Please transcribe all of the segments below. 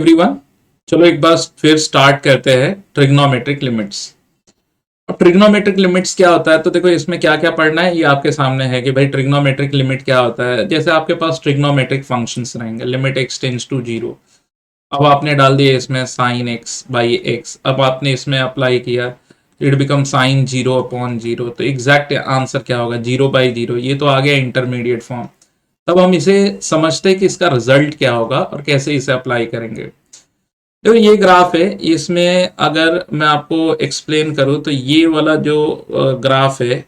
Everyone, चलो एक बार फिर स्टार्ट करते हैं ट्रिग्नोमेट्रिक लिमिट्स। अब ट्रिग्नोमेट्रिक लिमिट्स क्या होता है, तो देखो इसमें क्या क्या पढ़ना है ये आपके सामने है कि भाई ट्रिग्नोमेट्रिक लिमिट क्या होता है। जैसे आपके पास ट्रिग्नोमेट्रिक फंक्शंस रहेंगे, limit x tends to zero. अब आपने डाल दिया इसमें साइन एक्स बाई एक्स, अब आपने इसमें अप्लाई किया, it become sine zero upon zero. तो एग्जैक्ट आंसर क्या होगा, जीरो बाई जीरो। ये तो आ गया इंटरमीडिएट फॉर्म। तब हम इसे समझते हैं कि इसका रिजल्ट क्या होगा और कैसे इसे अप्लाई करेंगे। देखो ये ग्राफ है, इसमें अगर मैं आपको एक्सप्लेन करूं तो ये वाला जो ग्राफ है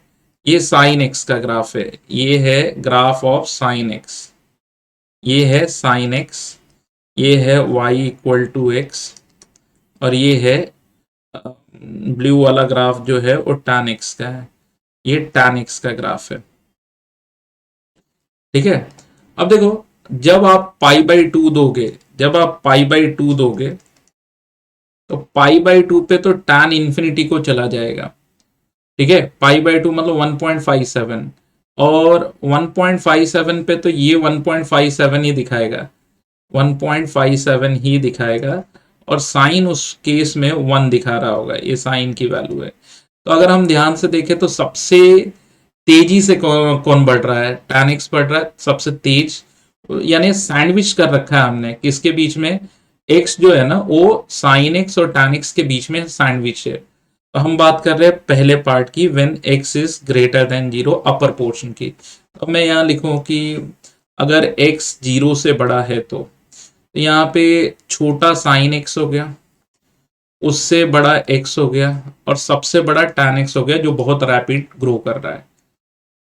ये साइन एक्स का ग्राफ है। ये है ग्राफ ऑफ साइन एक्स, ये है साइन एक्स, ये है y इक्वल टू एक्स, और ये है ब्लू वाला ग्राफ जो है वो tan एक्स का है। ये tan एक्स का ग्राफ है, ठीक है। अब देखो, जब आप पाई बाई टू दोगे, जब आप पाई बाई टू दोगे तो पाई बाई टू पे तो tan इन्फिनिटी को चला जाएगा, ठीक है। पाई बाई टू मतलब 1.57, और 1.57 पे तो ये 1.57 ही दिखाएगा, 1.57 ही दिखाएगा, और साइन उस केस में 1 दिखा रहा होगा। ये साइन की वैल्यू है। तो अगर हम ध्यान से देखें तो सबसे तेजी से कौन बढ़ रहा है, tan x बढ़ रहा है सबसे तेज। यानी सैंडविच कर रखा है हमने किसके बीच में, x जो है ना वो साइन x और tan x के बीच में सैंडविच है। तो हम बात कर रहे हैं पहले पार्ट की, when x is greater than zero, upper portion की। अब मैं यहाँ लिखूं कि अगर x जीरो से बड़ा है तो यहाँ पे छोटा साइन x हो गया, उससे बड़ा x हो गया, और सबसे बड़ा tan x हो गया जो बहुत रैपिड ग्रो कर रहा है,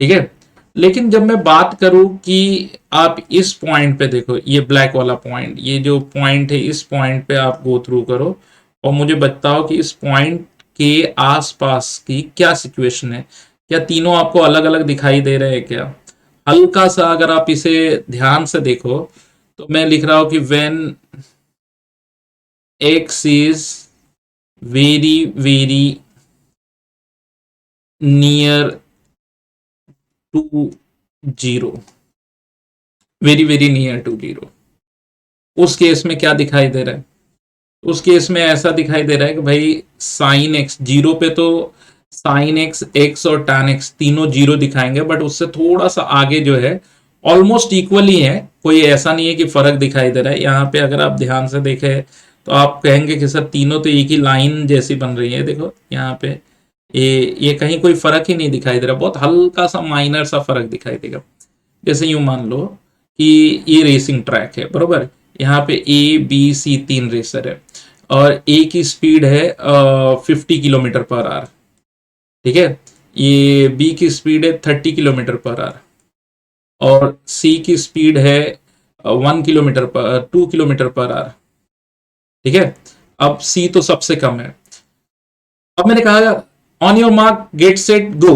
ठीक है। लेकिन जब मैं बात करूं कि आप इस पॉइंट पे देखो, ये ब्लैक वाला पॉइंट, ये जो पॉइंट है इस पॉइंट पे आप गो थ्रू करो और मुझे बताओ कि इस पॉइंट के आसपास की क्या सिचुएशन है। क्या तीनों आपको अलग अलग दिखाई दे रहे हैं क्या? हल्का सा अगर आप इसे ध्यान से देखो तो मैं लिख रहा हूं कि when x is very very near to zero, very very near to zero, उस केस में क्या दिखाई दे रहा है? उस केस में ऐसा दिखाई दे रहा है कि भाई साइन एक्स जीरो पे तो साइन एक्स, एक्स और टैन एक्स तीनों जीरो दिखाएंगे, बट उससे थोड़ा सा आगे जो है ऑलमोस्ट इक्वल ही है, कोई ऐसा नहीं है कि फर्क दिखाई दे रहा है। यहाँ पे अगर आप ध्यान से देखें तो आप कहेंगे कि सर तीनों तो एक ही लाइन जैसी बन रही है। देखो यहाँ पे ये कहीं कोई फर्क ही नहीं दिखाई दे रहा, बहुत हल्का सा माइनर सा फर्क दिखाई देगा। जैसे यूं मान लो कि ये रेसिंग ट्रैक है, बरोबर। यहाँ पे ए बी सी तीन रेसर है और ए की स्पीड है 50 किलोमीटर पर आवर, ठीक है। ये बी की स्पीड है 30 किलोमीटर पर आवर, और सी की स्पीड है 2 किलोमीटर पर आवर, ठीक है। अब सी तो सबसे कम है। अब मैंने कहा on your mark get set go,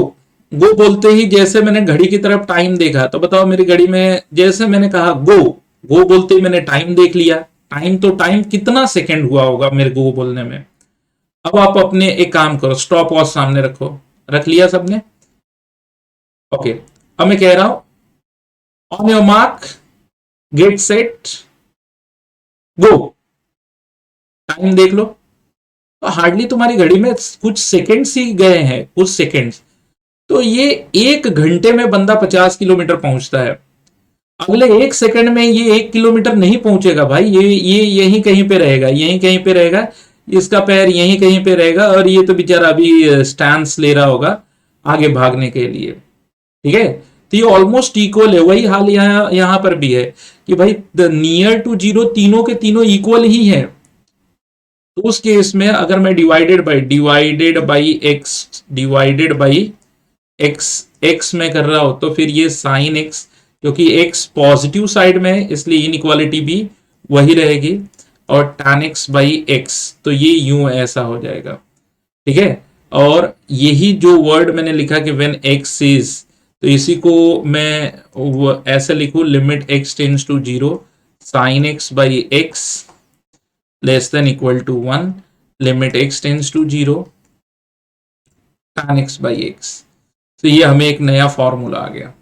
go बोलते ही जैसे मैंने घड़ी की तरफ टाइम देखा, तो बताओ मेरी घड़ी में जैसे मैंने कहा गो, गो बोलते ही मैंने टाइम देख लिया। टाइम तो टाइम कितना सेकंड हुआ होगा मेरे गो बोलने में। अब आप अपने एक काम करो, स्टॉप वॉच सामने रखो, रख लिया सबने? ओके। अब मैं कह रहा हूं on your mark get set go, time देख लो। तो हार्डली तुम्हारी घड़ी में कुछ सेकंड्स ही गए हैं, कुछ सेकंड्स। तो ये 1 घंटे में बंदा 50 किलोमीटर पहुंचता है, अगले 1 सेकंड में ये 1 किलोमीटर नहीं पहुंचेगा भाई। ये यहीं कहीं पे रहेगा, यहीं कहीं पे रहेगा, इसका पैर यहीं कहीं पे रहेगा, और ये तो बेचारा अभी स्टैंस ले रहा होगा आगे भागने के लिए, ठीक है। तो ये ऑलमोस्ट इक्वल है। वही हाल यहाँ पर भी है कि भाई नियर टू जीरो तीनों के तीनों इक्वल ही है। तो उस केस में अगर मैं डिवाइडेड बाई एक्स में कर रहा हो तो फिर ये साइन एक्स, क्योंकि एक्स पॉजिटिव साइड में है इसलिए इनइक्वालिटी भी वही रहेगी, और tan x बाई एक्स, तो ये यूं ऐसा हो जाएगा, ठीक है। और यही जो वर्ड मैंने लिखा कि व्हेन x इज, तो इसी को मैं ऐसे लिखूं, limit x tends to zero, sine x by x less than equal to 1, limit x tends to zero, tan x by x. तो ये हमें एक नया फॉर्मूला आ गया,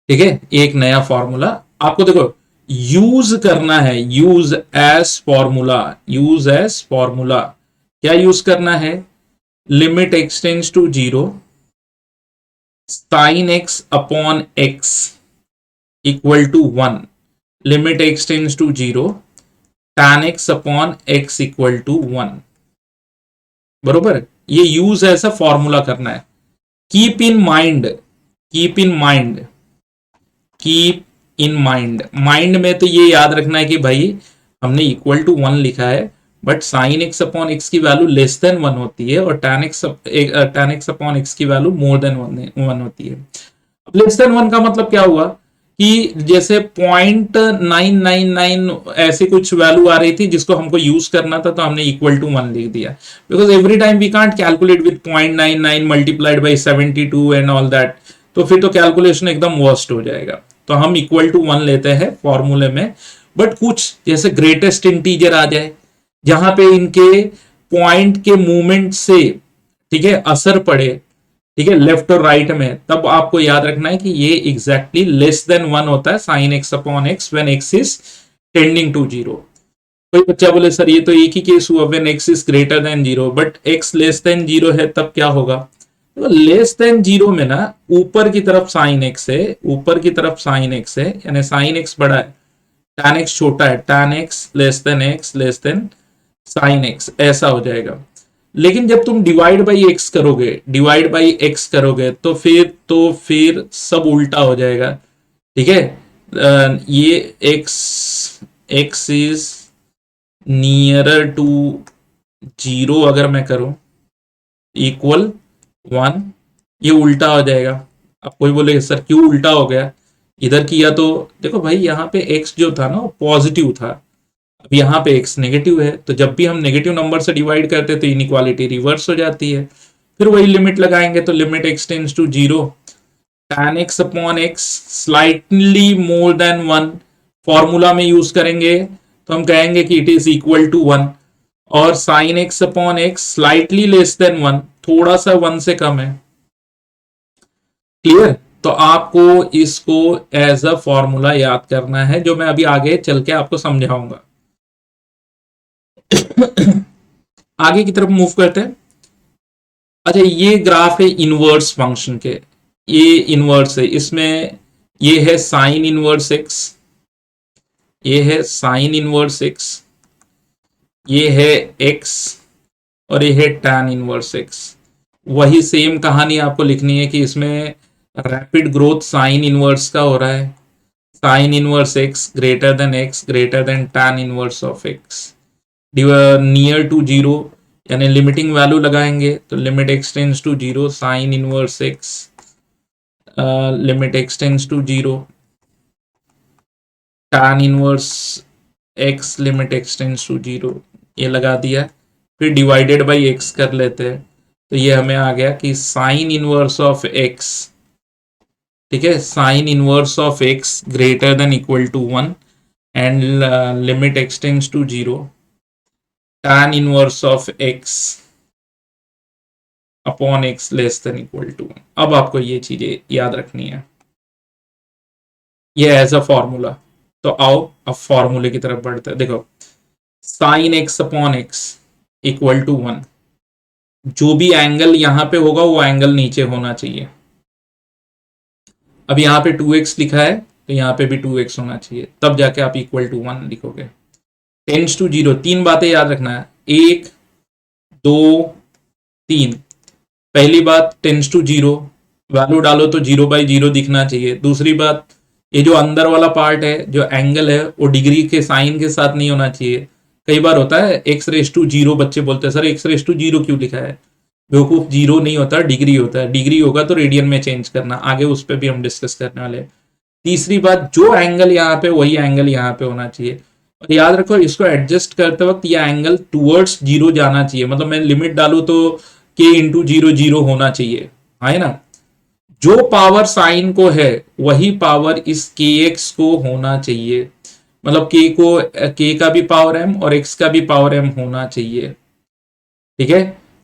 ठीक है। एक नया फॉर्मूला आपको देखो, यूज करना है, use as formula, use as formula. क्या यूज करना है? Limit x tends to 0, sine x upon x equal to 1, limit x tends to 0, tan x upon x equal to 1। बरोबर, ये यूज ऐसा फॉर्मूला करना है। Keep in mind, keep in mind, keep in mind, mind में तो ये याद रखना है कि भाई हमने इक्वल टू 1 लिखा है, but sign x upon x की वैल्यू लेस देन 1 होती है और tan एक्स अपॉन एक्स की वैल्यू मोर देन 1 होती है। अब लेस देन 1 का मतलब क्या हुआ कि जैसे 0.999 ऐसी कुछ वैल्यू आ रही थी जिसको हमको यूज करना था, तो हमने इक्वल टू 1 लिख दिया, because every time we can't calculate with 0.99 multiplied by 72 and all that, तो फिर तो कैलकुलेशन एकदम वर्स्ट हो जाएगा। तो हम इक्वल टू 1 लेते हैं फॉर्मूले में। बट कुछ जैसे ग्रेटेस्ट इंटीजर आ जाए जहां पे इनके पॉइंट के मूवमेंट से, ठीक है, असर पड़े, ठीक है, लेफ्ट और राइट में, तब आपको याद रखना है कि ये एग्जैक्टली लेस देन 1 होता है sine x upon x when x is tending to 0। कोई बच्चा बोले सर ये तो एक ही केस हुआ when x is greater than 0, but x less than 0 है, तब क्या होगा? तो लेस देन 0 में ना ऊपर की तरफ साइन एक्स है, ऊपर की तरफ साइन एक्स है, यानी साइन एक्स बड़ा है, tan x छोटा है, tan x less than sine x, ऐसा हो जाएगा। लेकिन जब तुम डिवाइड बाई एक्स करोगे, डिवाइड बाई एक्स करोगे, तो फिर सब उल्टा हो जाएगा, ठीक है। ये एक्स इज नियरर टू 0 अगर मैं करूं, इक्वल 1, ये उल्टा हो जाएगा। अब कोई बोले सर क्यों उल्टा हो गया? इधर किया तो देखो भाई, यहाँ पे x जो था ना वो पॉजिटिव था, अब यहाँ पे x नेगेटिव है, तो जब भी हम नेगेटिव नंबर से डिवाइड करते हैं तो इनइक्वालिटी रिवर्स हो जाती है। फिर वही लिमिट लगाएंगे, तो limit x tends to 0, tan x upon x slightly more than 1, formula में यूज करेंगे तो हम कहेंगे कि इट इज इक्वल टू 1, और sign x upon x slightly less than 1, थोड़ा सा 1 से कम है। क्लियर? तो आपको इसको एज अ फॉर्मूला याद करना है, जो मैं अभी आगे चल के आपको समझाऊंगा। आगे की तरफ मूव करते हैं। अच्छा, ये ग्राफ है इनवर्स फंक्शन के, ये इनवर्स है, इसमें ये है साइन इनवर्स एक्स, ये है साइन इनवर्स एक्स, ये है एक्स, और ये है tan इनवर्स एक्स। वही सेम कहानी आपको लिखनी है कि इसमें रैपिड ग्रोथ साइन इनवर्स का हो रहा है, sine inverse x greater than tan inverse of x, near to 0, यानी लिमिटिंग वैल्यू लगाएंगे तो limit x tends to 0, sine inverse x limit x tends to 0, tan inverse x limit x tends to 0, ये लगा दिया। फिर डिवाइडेड बाई एक्स कर लेते हैं, तो ये हमें आ गया कि साइन इनवर्स ऑफ एक्स, ठीक है, sine inverse of x greater than equal to 1 and limit x tends to 0, tan inverse of x upon x less than equal to 1। अब आपको ये चीजें याद रखनी है, ये एज अ फॉर्मूला। तो आओ अब फॉर्मूले की तरफ बढ़ते हैं। देखो, sine x upon x equal to 1, जो भी एंगल यहां पे होगा वो एंगल नीचे होना चाहिए। अब यहाँ पे 2x लिखा है तो यहाँ पे भी 2x होना चाहिए, तब जाके आप इक्वल टू 1 लिखोगे। टेंड्स टू 0, 3 बातें याद रखना है, 1 2 3। पहली बात, टेंड्स टू 0, वैल्यू डालो तो 0/0 दिखना चाहिए। दूसरी बात, ये जो अंदर वाला पार्ट है, जो एंगल है, वो डिग्री के साइन के साथ नहीं होना चाहिए। कई बार होता है x⁻0, बच्चे बोलते हैं सर x⁻0 क्यों लिखा है? बेवकूफ, 0 नहीं होता, डिग्री होता है, डिग्री होगा तो रेडियन में चेंज करना, आगे उस पर भी हम डिस्कस करने वाले हैं। तीसरी बात, जो एंगल यहाँ पे वही एंगल यहाँ पे होना चाहिए। और याद रखो, इसको एडजस्ट करते वक्त ये एंगल टूवर्ड्स 0 जाना चाहिए, मतलब मैं लिमिट डालू तो k इंटू 0 होना चाहिए, है ना। जो पावर साइन को है वही पावर इस kx को होना चाहिए, मतलब k का भी पावर m और x का भी पावर m होना चाहिए, ठीक है,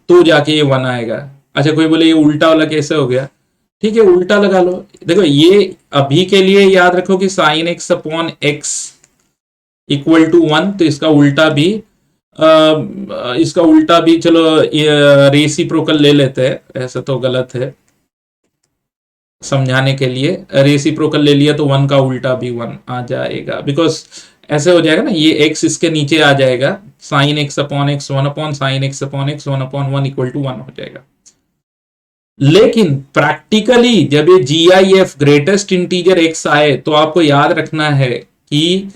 तो जाके ये 1 आएगा। अच्छा, कोई बोले ये उल्टा वाला कैसे हो गया? ठीक है, उल्टा लगा लो। देखो, ये अभी के लिए याद रखो कि sine x upon x equal to 1, तो इसका उल्टा भी चलो रेसिप्रोकल ले लेते हैं, ऐसा तो गलत है समझाने के लिए। रेसिप्रोकल ले लिया तो 1 का उल्टा भी 1 आ जाएगा, बिकॉज ऐसे हो जाएगा ना, ये x इसके नीचे आ जाएगा, sine x upon x 1 upon sine x upon x 1 upon 1 equal to 1 हो जाएगा। लेकिन प्रैक्टिकली जब ये GIF ग्रेटेस्ट इंटीजर x आए तो आपको याद रखना है कि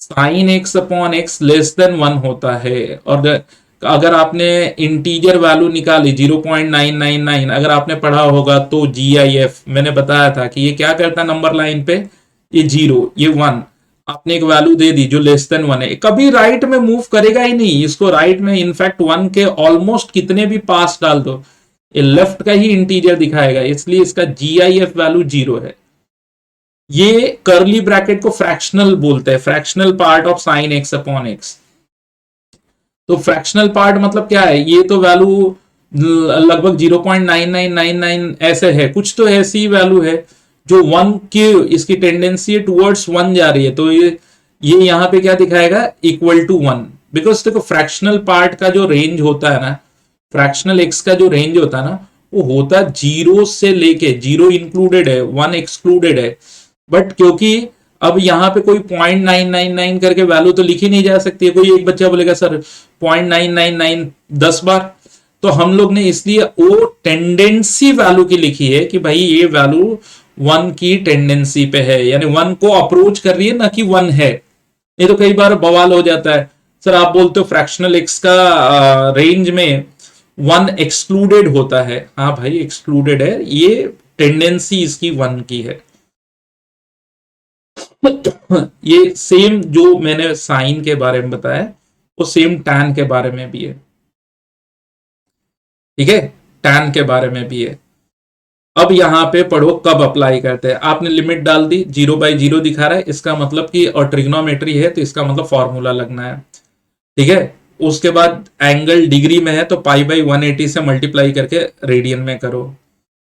sine x upon x less then 1 होता है। और अगर आपने इंटीजर वैल्यू निकाली 0.999, अगर आपने पढ़ा होगा तो GIF मैंने बताया था कि ये क्या करता है नंबर लाइन पे, ये 0 ये 1 आपने एक वैल्यू दे दी जो लेस देन 1 है, कभी राइट में मूव करेगा ही नहीं, इसको राइट में इनफैक्ट 1 के ऑलमोस्ट कितने भी पास डाल दो ये लेफ्ट का ही इंटीजर दिखाएगा, इसलिए इसका GIF वैल्यू 0 है। ये कर्ली ब्रैकेट को फ्रैक्शनल बोलते हैं, fractional part of sine x upon x. तो फ्रैक्शनल पार्ट मतलब क्या है, ये तो वैल्यू लगभग 0.9999 ऐसे है, कुछ तो ऐसी वैल्यू है जो 1 की इसकी टेंडेंसी टुवर्ड्स 1 जा रही है, तो ये यहां पे क्या दिखाएगा, इक्वल टू 1। बिकॉज देखो फ्रैक्शनल पार्ट का जो रेंज होता है ना, फ्रैक्शनल एक्स का जो रेंज होता है ना, वो होता 0 से लेके, 0 इंक्लूडेड है 1 एक्सक्लूडेड है, बट क्योंकि अब यहाँ पे कोई 0.999 करके वैल्यू तो लिखी नहीं जा सकती है, कोई एक बच्चा बोलेगा सर 0.999 10 बार, तो हम लोग ने इसलिए वो टेंडेंसी वैल्यू की लिखी है कि भाई ये वैल्यू 1 की टेंडेंसी पे है, यानी 1 को अप्रोच कर रही है ना कि 1 है। नहीं तो कई बार बवाल हो जाता है, सर आप बोलते हो फ्रैक्शनल एक्स का रेंज में 1 एक्सक्लूडेड होता है, हाँ भाई एक्सक्लूडेड है, ये टेंडेंसी इसकी 1 की है। ये सेम जो मैंने साइन के बारे में बताया वो सेम टैन के बारे में भी है, ठीक है, टैन के बारे में भी है। अब यहां पे पढ़ो कब अप्लाई करते हैं, आपने लिमिट डाल दी 0/0 दिखा रहा है, इसका मतलब कि और ट्रिग्नोमेट्री है तो इसका मतलब फॉर्मूला लगना है, ठीक है। उसके बाद एंगल डिग्री में है तो π/180 से मल्टीप्लाई करके रेडियन में करो,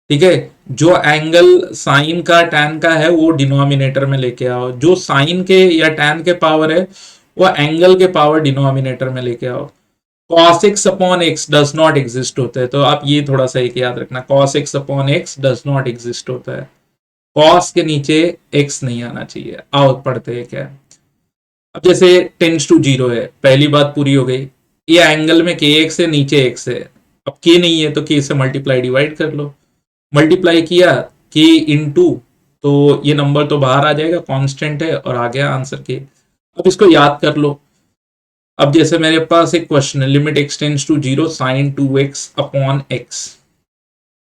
ठीक है। जो एंगल साइन का टैन का है वो डिनोमिनेटर में लेके आओ, जो साइन के या टैन के पावर है वो एंगल के पावर डिनोमिनेटर में लेके आओ। cos x upon x does not exist होता है, तो आप ये थोड़ा सा एक याद रखना, cos x upon x does not exist होता है, cos के नीचे x नहीं आना चाहिए। आओ पढ़ते हैं क्या है। अब जैसे टेंस टू 0 है, पहली बात पूरी हो गई, ये एंगल में kx है, नीचे x है, अब k नहीं है तो k से मल्टीप्लाई डिवाइड कर लो, मल्टीप्लाई किया k इंटू, तो ये नंबर तो बाहर आ जाएगा, कांस्टेंट है, और आ गया आंसर k। अब इसको याद कर लो। अब जैसे मेरे पास एक क्वेश्चन है, limit x tends to 0 sine 2x upon x.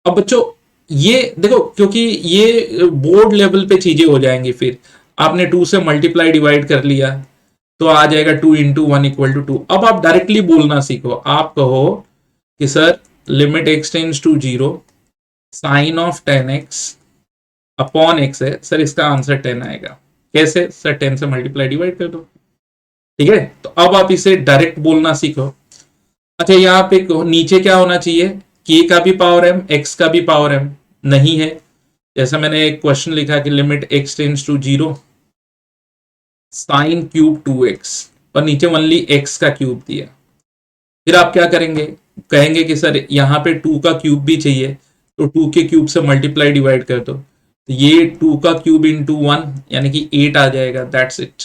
अब बच्चों ये देखो, क्योंकि ये बोर्ड लेवल पे चीजें हो जाएंगी, फिर आपने 2 से मल्टीप्लाई डिवाइड कर लिया तो आ जाएगा 2 इंटू 1 इक्वल टू 2। अब आप डायरेक्टली बोलना सीखो, आप कहो कि sir limit x tends to 0 sine of 10x upon x है, सर इसका आंसर 10 आएगा। कैसे सर, 10 से मल्टीप्लाई डिवाइड कर दो, ठीक है। तो अब आप इसे डायरेक्ट बोलना सीखो। अच्छा यहाँ पे नीचे क्या होना चाहिए, k का भी पावर m, x का भी पावर m नहीं है, जैसा मैंने एक क्वेश्चन लिखा कि limit x tends to 0 sine cube 2x, और नीचे ओनली x का क्यूब दिया। फिर आप क्या करेंगे, कहेंगे कि सर यहाँ पे 2 का क्यूब भी चाहिए, तो 2 के क्यूब से मल्टीप्लाई डिवाइड कर दो, तो ये 2 का क्यूब इंटू 1 यानी कि 8 आ जाएगा, दैट्स इट।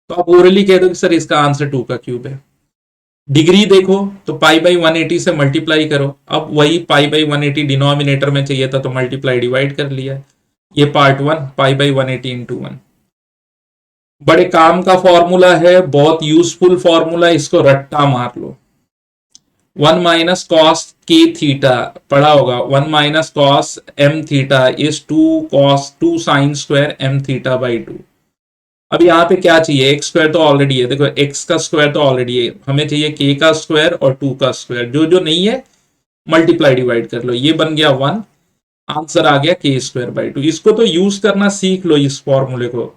तो आप ओरली कह दो कि सर इसका आंसर 2 का क्यूब है। डिग्री देखो तो π/180 से मल्टीप्लाई करो, अब वही π/180 डिनोमिनेटर में चाहिए था तो मल्टीप्लाई डिवाइड कर लिया, ये पार्ट 1 π/180 इंटू 1। बड़े काम का फॉर्मूला है, बहुत यूजफुल फॉर्मूला, इसको रट्टा मार लो। 1 माइनस कॉस k थीटा पढ़ा होगा, 1 minus cos m theta is 2 sine square m theta by 2। अब यहाँ पे क्या चाहिए, एक्स स्क्वायर तो ऑलरेडी है, देखो एक्स का स्क्वायर तो ऑलरेडी है, हमें चाहिए के का स्क्वायर और 2 का स्क्वायर, जो जो नहीं है मल्टीप्लाई डिवाइड कर लो, ये बन गया 1, आंसर आ गया के स्क्वायर बाई 2। इसको तो यूज करना सीख लो, इस फॉर्मूले को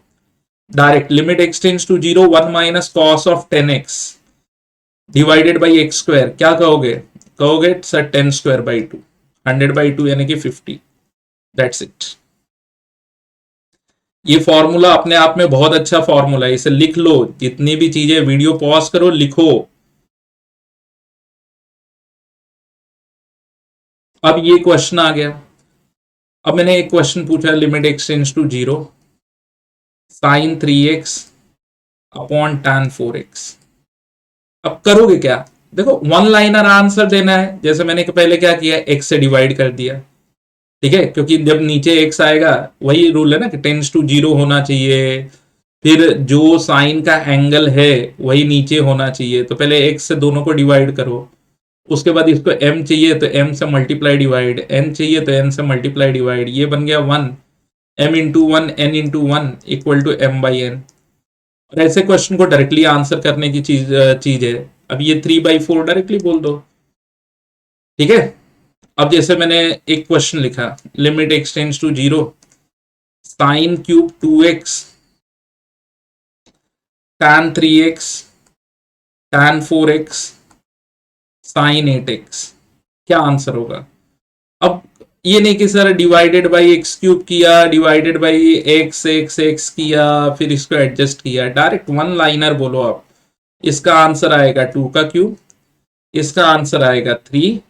direct, limit x tends to 0 1 minus cos of 10x divided by x square, क्या कहोगे, कहोगे सर 10 स्क्वायर बाई 2, 100/2 यानी कि 50, दैट्स इट। ये फॉर्मूला अपने आप में बहुत अच्छा फॉर्मूला है, इसे लिख लो, जितनी भी चीजें, वीडियो पॉज करो, लिखो। अब ये क्वेश्चन आ गया। अब मैंने एक क्वेश्चन पूछा, limit x tends to zero sine 3x upon tan 4x। अब करोगे क्या? देखो, वन लाइनर आंसर देना है। जैसे मैंने पहले क्या किया, x से डिवाइड कर दिया, ठीक है, क्योंकि जब नीचे x आएगा, वही रूल है ना कि टेंड्स टू जीरो होना चाहिए, फिर जो साइन का एंगल है वही नीचे होना चाहिए, तो पहले x से दोनों को डिवाइड करो। उसके बाद इसको m चाहिए तो m से मल्टीप्लाई डिवाइड, n चाहिए तो n से मल्टीप्लाई डिवाइड, ये बन गया 1। m into one n into one equal to m by n. और ऐसे क्वेश्चन को डायरेक्टली आंसर करने की चीज है। अब ये 3/4 डायरेक्टली बोल दो, ठीक है। अब जैसे मैंने एक क्वेश्चन लिखा, limit x tends to zero sine cube 2x tan 3x tan 4x sine 8x, क्या आंसर होगा? अब ये नहीं कि sir divided by x cube किया, divided by x x x किया, फिर इसको एडजस्ट किया, डायरेक्ट वन लाइनर बोलो आप। इसका आंसर आएगा 2 का क्यूब, इसका आंसर आएगा 3,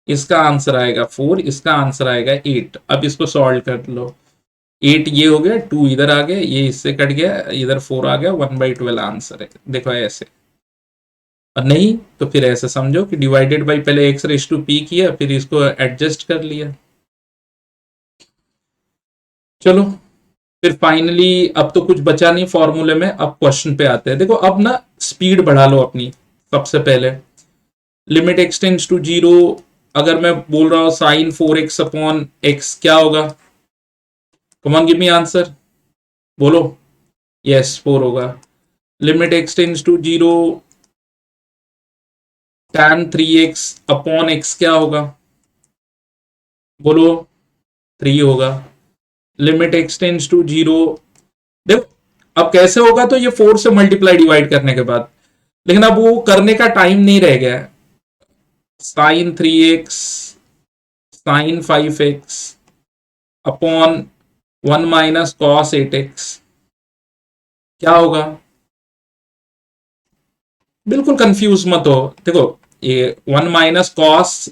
इसका आंसर आएगा 4, इसका आंसर आएगा 8। अब इसको सॉल्व कर लो। 8 ये हो गया, 2 इधर आ गया, ये इससे कट गया, इधर 4 आ गया, 1/12 आंसर है। देखो ऐसे। और नहीं तो फिर ऐसे समझो कि डिवाइडेड बाई पहले एक्स रेस टू पी किया, फिर इसको एडजस्ट कर लिया। चलो, फिर फाइनली अब तो कुछ बचा नहीं फॉर्मूले में, अब क्वेश्चन पे आते हैं। देखो अब ना स्पीड बढ़ा लो अपनी। सबसे पहले limit x tends to zero, अगर मैं बोल रहा हूं साइन 4x अपॉन एक्स, क्या होगा? Come on give me answer, बोलो। यस 4 होगा। Limit x tends to zero tan 3x upon x, क्या होगा? बोलो। 3 होगा। Limit x tends to zero, देखो अब कैसे होगा, तो ये 4 से मल्टीप्लाई डिवाइड करने के बाद, लेकिन अब वो करने का टाइम नहीं रह गया। Sine 3x sine 5x upon 1 minus cos 8x, क्या होगा? बिल्कुल कंफ्यूज मत हो। देखो, ये 1 माइनस कॉस,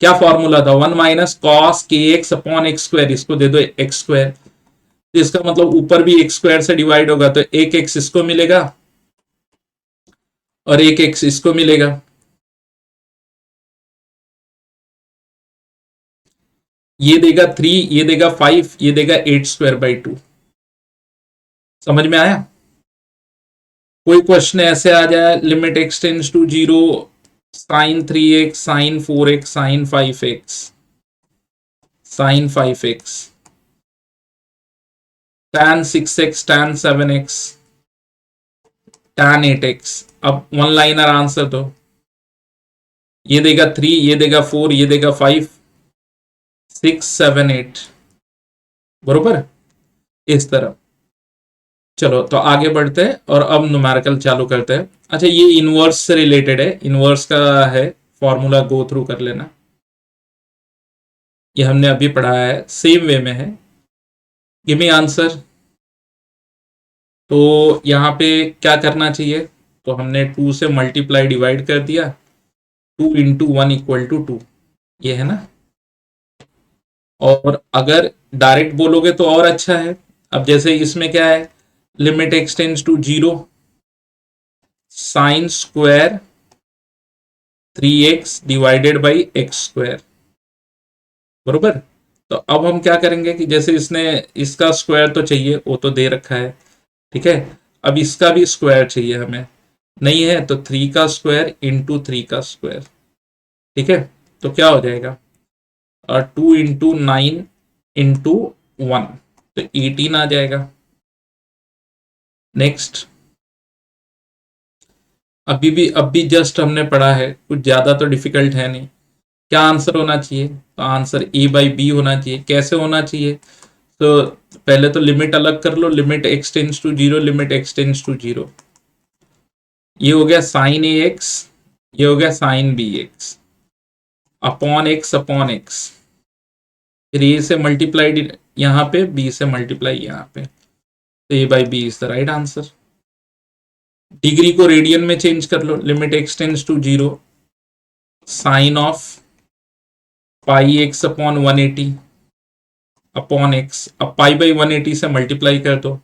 क्या फॉर्मूला था? 1 माइनस कॉस के एक्स अपॉन एक्स स्क्वायर, इसको दे दो एक्स स्क्वायर, तो इसका मतलब ऊपर भी एक्स स्क्वायर से डिवाइड होगा, तो एक एक्स इसको मिलेगा और एक एक्स इसको मिलेगा। ये देगा 3, ये देगा 5, ये देगा 8² बाई 2। समझ में आया? कोई क्वेश्चन ऐसे आ जाए, limit x tends to zero sine 3x sine 4x sine 5x sine 5x tan 6x tan 7x tan 8x। अब वन लाइनर आंसर दो। ये देगा 3, ये देगा 4, ये देगा 5, 6 7 8, बरोबर इस तरह। चलो तो आगे बढ़ते हैं और अब न्यूमेरिकल चालू करते हैं। अच्छा, ये इनवर्स से रिलेटेड है, इनवर्स का है फॉर्मूला, गो थ्रू कर लेना। ये हमने अभी पढ़ा है, सेम वे में है। Give me answer. तो यहाँ पे क्या करना चाहिए? तो हमने 2 से मल्टीप्लाई डिवाइड कर दिया, 2 इंटू 1 इक्वल टू 2, ये है ना। और अगर डायरेक्ट बोलोगे तो और अच्छा है। अब जैसे इसमें क्या है, limit x tends to zero sine square 3x divided by x square, बरोबर। तो अब हम क्या करेंगे कि जैसे इसने, इसका स्क्वायर तो चाहिए, वो तो दे रखा है, ठीक है। अब इसका भी स्क्वायर चाहिए हमें, नहीं है तो 3 का स्क्वायर इंटू 3 का स्क्वायर, ठीक है। तो क्या हो जाएगा, 2 इंटू 9 इंटू 1, तो 18 आ जाएगा। नेक्स्ट, अब भी जस्ट हमने पढ़ा है, कुछ ज्यादा तो डिफिकल्ट है नहीं। क्या आंसर होना चाहिए? तो आंसर a/b होना चाहिए। कैसे होना चाहिए? तो पहले तो लिमिट अलग कर लो, limit x tends to zero, limit x tends to zero, ये हो गया साइन ए एक्स, ये हो गया sine b x upon x, फिर ए से मल्टीप्लाई यहाँ पे b से मल्टीप्लाई यहाँ पे, तो a by b is the right answer. Degree को रेडियन में चेंज कर लो, limit x tends to 0 sine of pi x upon 180 upon x. अब पाई बाई 180 से मल्टीप्लाई कर दो।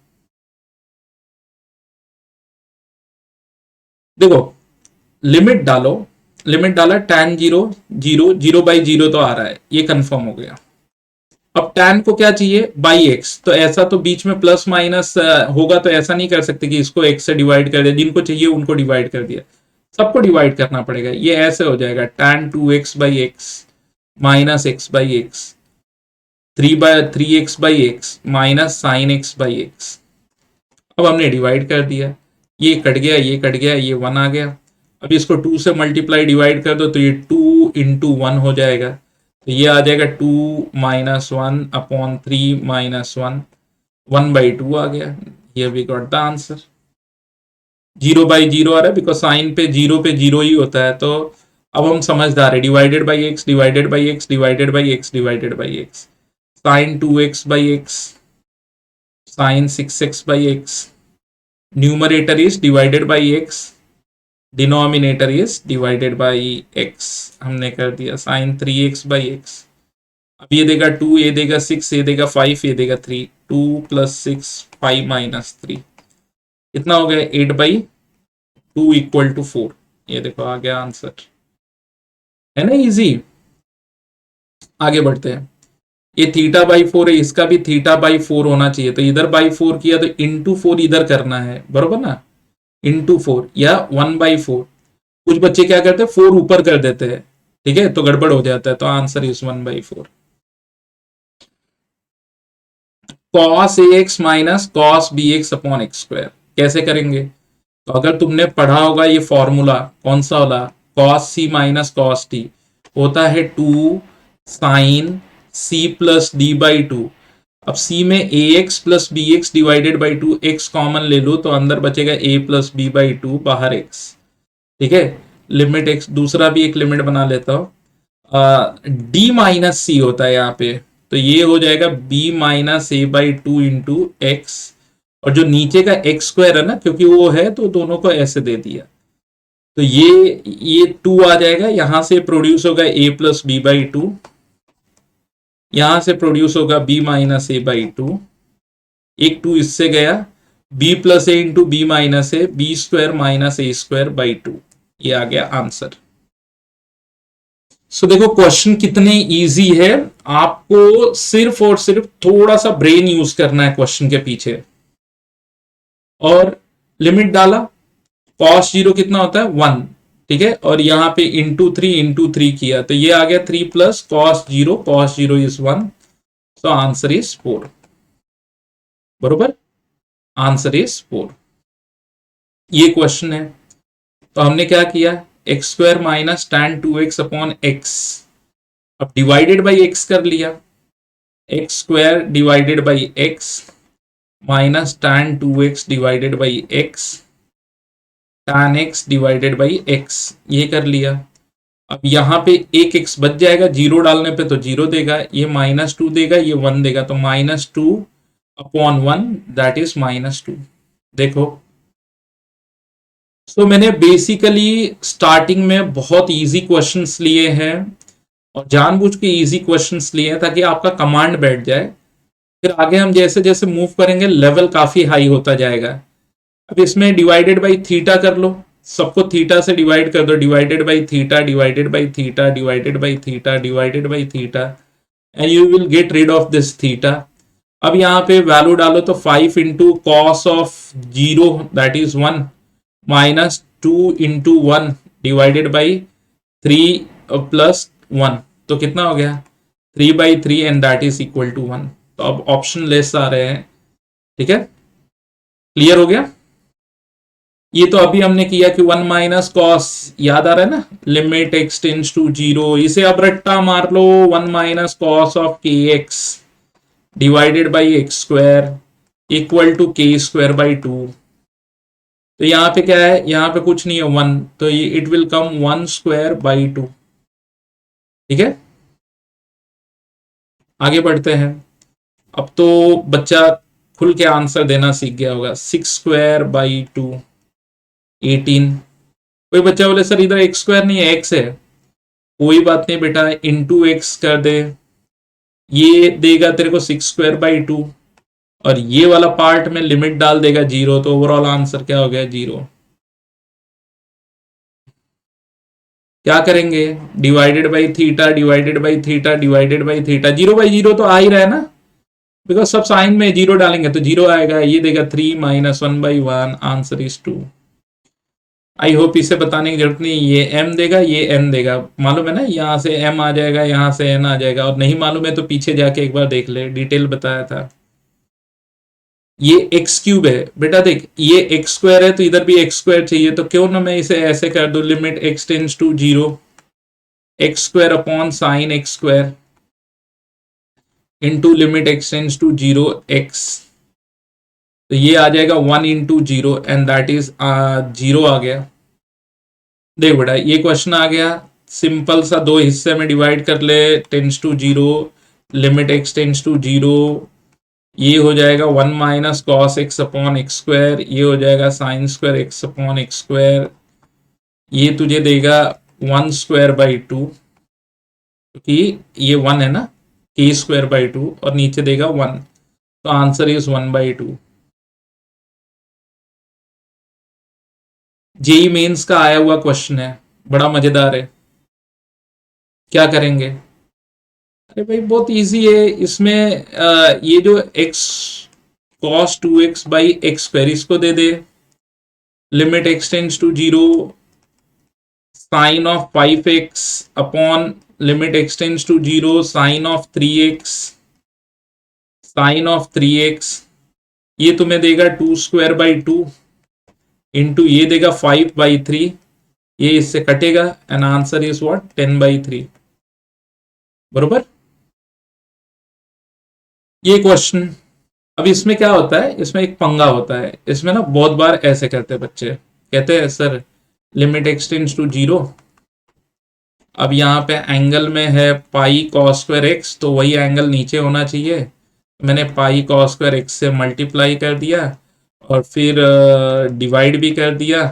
देखो लिमिट डालो, लिमिट डाला tan 0 0 0 बाई 0 तो आ रहा है, ये कंफर्म हो गया। अब tan को क्या चाहिए बाई x, तो ऐसा तो बीच में प्लस माइनस होगा, तो ऐसा नहीं कर सकते कि इसको x से डिवाइड कर दिया, जिनको चाहिए उनको डिवाइड कर दिया, सबको डिवाइड करना पड़ेगा। ये ऐसे हो जाएगा tan 2x by x minus x by x, 3x by x minus sign x by x. अब हमने डिवाइड कर दिया, ये कट गया, ये कट गया, ये 1 आ गया। अब इसको 2 से मल्टीप्लाई डिवाइड कर दो तो ये 2 इंटू 1 हो जाएगा, तो ये आ जाएगा 2 माइनस 1 अपॉन 3 माइनस 1, 1 बाई 2 आ गया। ये we got the answer. 0 by 0 आ रहा है बिकॉज साइन पे 0 ही होता है। तो अब हम समझदार है, divided by x divided by x divided by x divided by x, sine 2x by x sine 6x by x, numerator is divided by x, denominator is divided by x. हमने कर दिया साइन 3x बाई एक्स। अब ये देगा 2, ये देगा 6, ये देगा 5, ये देगा 3, 2 प्लस 6 5 माइनस 3 कितना हो गया 8 बाई 2 इक्वल टू 4। ये देखो आ गया आंसर, है ना इजी। आगे बढ़ते हैं, ये थीटा बाई 4 है, इसका भी थीटा बाई 4 होना चाहिए, तो इधर बाई 4 किया तो इंटू 4 इधर करना है, बरोबर ना, इंटू 4 या 1 बाई 4। कुछ बच्चे क्या करते हैं 4 ऊपर कर देते हैं, ठीक है, तो गड़बड़ हो जाता है, तो answer is 1 by 4। Cos a x minus cos b x upon x square कैसे करेंगे, तो अगर तुमने पढ़ा होगा ये फॉर्मूला कौन सा वाला, cos c minus cos t होता है 2 sine c plus d by 2। अब सी में a x plus b x divided by 2, x common ले लो तो अंदर बचेगा ए प्लस बी बाई 2, बाहर एक्स, ठीक है। लिमिट एक्स, दूसरा भी एक लिमिट बना लेता हूं, डी माइनस सी होता है यहाँ पे, तो ये हो जाएगा b minus a by 2 into x, और जो नीचे का एक्स स्क्वायर है ना, क्योंकि वो है तो दोनों को ऐसे दे दिया, तो ये 2 आ जाएगा, यहां से प्रोड्यूस होगा a प्लस बी बाई 2, यहां से प्रोड्यूस होगा b माइनस ए बाई 2, एक 2 इससे गया, b plus a into b minus a, b square minus a square by 2, ये आ गया आंसर। सो देखो क्वेश्चन कितने इजी है, आपको सिर्फ और सिर्फ थोड़ा सा ब्रेन यूज करना है क्वेश्चन के पीछे। और लिमिट डाला, कॉस 0 कितना होता है 1, ठीक है, और यहां पे इंटू 3 किया, तो ये आ गया 3 प्लस कॉस 0 इज 1, तो आंसर इज 4, बरोबर, आंसर इज 4। ये क्वेश्चन है, तो हमने क्या किया, x square minus tan 2x upon x, अब डिवाइडेड बाई एक्स कर लिया, x square divided by x minus tan 2x divided by x tan x divided by x, ये कर लिया। अब यहाँ पे एक x बच जाएगा, 0 डालने पे तो 0 देगा, ये -2 देगा, ये 1 देगा, तो -2 अपॉन 1 दैट इज -2। देखो तो मैंने बेसिकली स्टार्टिंग में बहुत इजी क्वेश्चंस लिए हैं, और जानबूझ के इजी क्वेश्चंस लिए हैं ताकि आपका कमांड बैठ जाए, फिर आगे हम जैसे जैसे मूव करेंगे लेवल काफी हाई होता जाएगा। अब इसमें डिवाइडेड बाई थीटा कर लो, सबको थीटा से डिवाइड कर दो, divided by theta divided by theta divided by theta divided by theta, and you will get rid of this theta. अब यहाँ पे वैल्यू डालो तो 5 into cos of 0 that is 1 minus 2 into 1 divided by 3 plus 1, तो कितना हो गया 3 by 3 and that is equal to 1। तो अब ऑप्शन लेस आ रहे हैं, ठीक है, क्लियर हो गया। ये तो अभी हमने किया कि 1 माइनस कॉस, याद आ रहा है ना, लिमिट एक्स टेंड्स टू 0, इसे अब रट्टा मार लो 1 minus cos of k x divided by x square equal to k square by 2। तो यहाँ पे क्या है, यहाँ पे कुछ नहीं है 1, तो ये it will come 1 square by 2, ठीक है। आगे बढ़ते हैं, अब तो बच्चा खुल के आंसर देना सीख गया होगा। 6²/2 18। कोई बच्चा बोले सर इधर x स्क्वायर नहीं है, x है। कोई बात नहीं बेटा, इंटू एक्स कर दे, ये देगा तेरे को 6²/2, और ये वाला पार्ट में लिमिट डाल देगा 0, तो ओवरऑल आंसर क्या हो गया? 0। क्या करेंगे? Divided by theta, divided by theta, divided by theta, 0/0 तो आ ही रहा है ना, बिकॉज सब साइन में 0 डालेंगे तो 0 आएगा। ये देगा 3 - 1/1, आंसर इज 2। आई होप इसे बताने की जरूरत नहीं, ये m देगा, ये n देगा, मालूम है ना, यहां से m आ जाएगा, यहां से n आ जाएगा, और नहीं मालूम है तो पीछे जाके एक बार देख ले, डिटेल बताया था। ये x³ है बेटा, देख ये x² है तो इधर भी x² चाहिए, तो क्यों ना मैं इसे ऐसे कर दूं, limit x tends to 0, x² upon sine x² into limit x tends to 0 x, तो ये आ जाएगा 1 इंटू 0 एंड दैट इज 0 आ गया। देख बेटा ये क्वेश्चन आ गया, सिंपल सा, दो हिस्से में डिवाइड कर ले, tends to 0, limit x tends to 0, ये हो जाएगा 1 minus cos x upon x², ये हो जाएगा sin² x अपॉन x², ये तुझे देगा 1²/2, क्योंकि ये 1 है ना, k²/2, और नीचे देगा 1, तो आंसर इज 1/2। जेई मेंस का आया हुआ क्वेश्चन है, बड़ा मजेदार है। क्या करेंगे? अरे भाई बहुत इजी है, इसमें ये जो x cos 2x/x², इसको दे दे, limit x tends to 0, sine of 5x upon limit x tends to 0, sine of 3x, sine of 3x, ये तुम्हें देगा 2²/2 इंटू ये देगा 5/3, ये इससे कटेगा एंड आंसर इज व्हाट? 10/3, बरोबर। ये क्वेश्चन, अब इसमें क्या होता है, इसमें एक पंगा होता है, इसमें ना बहुत बार ऐसे करते हैं बच्चे, कहते हैं sir limit x tends to 0, अब यहाँ पे एंगल में है पाई cos² x, तो वही एंगल नीचे होना चाहिए, मैंने पाई cos² x से मल्टीप्लाई कर दिया और फिर डिवाइड भी कर दिया,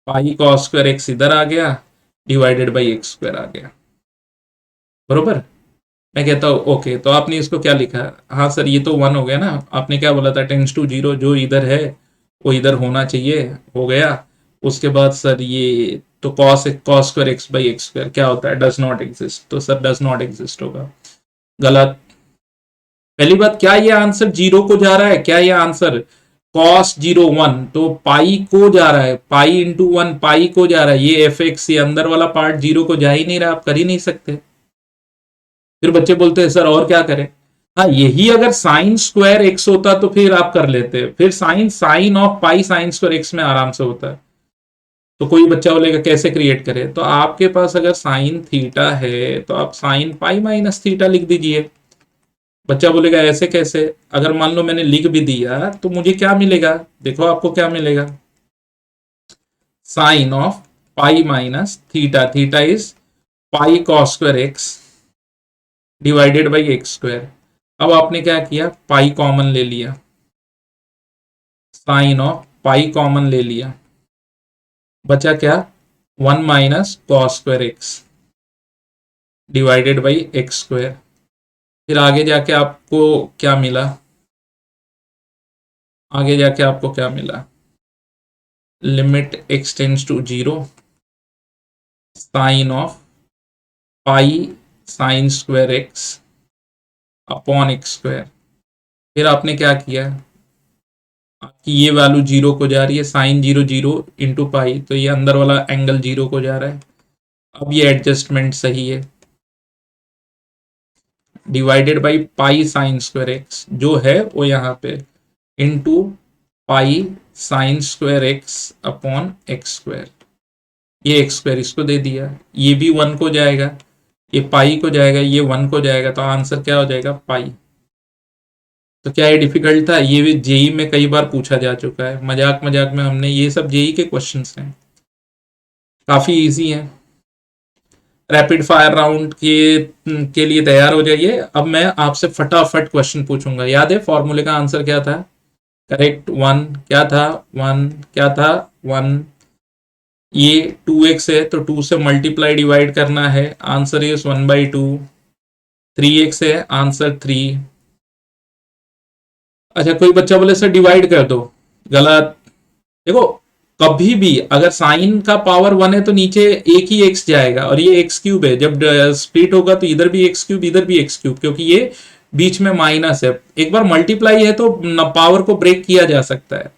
पाई cos² x इधर आ गया, डिवाइडेड बाई x² आ गया, बरोबर। मैं कहता हूँ ओके, तो आपने इसको क्या लिखा? हाँ सर ये तो 1 हो गया ना, आपने क्या बोला था? टेंड्स टू 0, जो इधर है वो इधर होना चाहिए, हो गया। उसके बाद सर ये तो cos² x/x² क्या होता है? डज नॉट एग्जिस्ट, तो सर डज नॉट एग्जिस्ट होगा, गलत। पहली बात, क्या ये आंसर 0 को जा रहा है? क्या ये आंसर cos 0 1, तो पाई को जा रहा है, पाई इंटू 1 पाई को जा रहा है, ये fx, ये अंदर वाला पार्ट 0 को जा ही नहीं रहा, आप कर ही नहीं सकते। फिर बच्चे बोलते हैं सर और क्या करें? हाँ, यही अगर sin² x होता तो फिर आप कर लेते, फिर sign of pi sin² x में आराम से होता है। तो कोई बच्चा बोलेगा कैसे क्रिएट करे, तो आपके पास अगर साइन थीटा है तो आप साइन पाई माइनस थीटा लिख दीजिए। बच्चा बोलेगा ऐसे कैसे? अगर मान लो मैंने लिख भी दिया तो मुझे क्या मिलेगा? देखो आपको क्या मिलेगा, sine of pi minus theta, theta is pi cos² x divided by x²। अब आपने क्या किया? पाई कॉमन ले लिया, साइन ऑफ पाई कॉमन ले लिया, बचा क्या? 1 minus cos² x divided by x²। फिर आगे जाके आपको क्या मिला? आगे जाके आपको क्या मिला? Limit x tends to 0, sine of pi sin² x upon x²। फिर आपने क्या किया? आपकी ये वैल्यू 0 को जा रही है, साइन 0 0 इंटू पाई, तो ये अंदर वाला एंगल 0 को जा रहा है। अब ये एडजस्टमेंट सही है, divided by pi sin² x जो है वो यहाँ पे into pi sin² x upon x², ये x² इसको दे दिया, ये भी 1 को जाएगा, ये पाई को जाएगा, ये 1 को जाएगा, तो आंसर क्या हो जाएगा? पाई। तो क्या ये डिफिकल्ट था? ये भी जेई में कई बार पूछा जा चुका है, मजाक मजाक में हमने, ये सब जेई के क्वेश्चंस हैं, काफी इजी हैं। रैपिड फायर राउंड के लिए तैयार हो जाइए। अब मैं आपसे फटाफट क्वेश्चन पूछूंगा। याद है फॉर्मूले का आंसर क्या था? Correct, one. क्या था? वन। क्या था? वन। ये 2x है तो 2 से मल्टीप्लाई डिवाइड करना है, आंसर इज 1/2। 3x है, आंसर 3। अच्छा, कोई बच्चा बोले सर डिवाइड कर दो। गलत। देखो, कभी भी अगर साइन का पावर 1 है तो नीचे एक ही x जाएगा, और ये एक्स क्यूब है। जब स्प्लिट होगा तो इधर भी एक्स क्यूब, इधर भी एक्स क्यूब, क्योंकि ये बीच में माइनस है। एक बार मल्टीप्लाई है तो पावर को ब्रेक किया जा सकता है।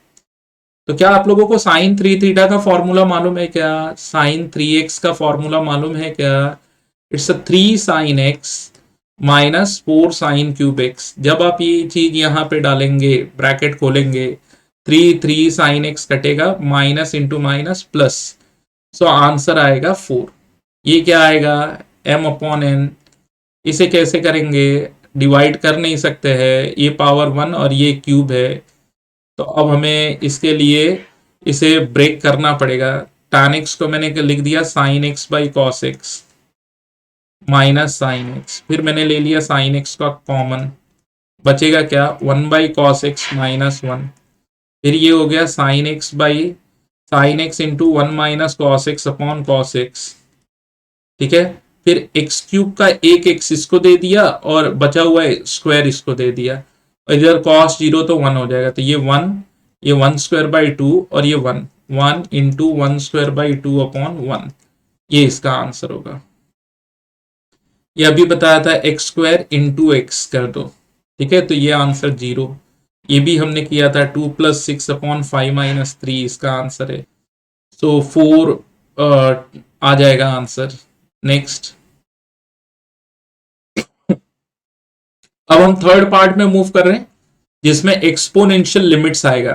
तो क्या आप लोगों को साइन 3 थीटा का फॉर्मूला मालूम है क्या? साइन 3x का फॉर्मूला मालूम है क्या? It's a 3 sine x minus 4 sine cube x. जब आप ये चीज यहां पे डालेंगे, ब्रैकेट खोलेंगे, 3 साइन एक्स कटेगा, minus into minus plus, so answer आएगा 4। ये क्या आएगा? m/n। इसे कैसे करेंगे? डिवाइड कर नहीं सकते हैं, ये पावर 1 और ये क्यूब है, तो अब हमें इसके लिए इसे ब्रेक करना पड़ेगा। tan x को मैंने लिख दिया sign x by cos x minus sine x, फिर मैंने ले लिया साइन एक्स का कॉमन, बचेगा क्या? 1/cos x minus 1। फिर ये हो गया sign x by sine x into 1 - cos x upon cos x. ठीक है, फिर एक्स क्यूब का एक एक्स इसको दे दिया और बचा हुआ है स्क्वायर इसको दे दिया, और इधर कॉस 0 तो 1 हो जाएगा, तो ये 1, ये 1² 2 और ये 1, 1 इंटू 1² 2 अपॉन 1। ये इसका आंसर होगा। ये अभी बताया था x² इंटू एक्स कर दो। ठीक है, तो ये आंसर 0। ये भी हमने किया था 2 + 6 अपॉन 5 - 3 इसका आंसर है। सो 4 आ जाएगा आंसर। नेक्स्ट, अब हम थर्ड पार्ट में मूव कर रहे हैं जिसमें एक्सपोनेंशियल लिमिट्स आएगा।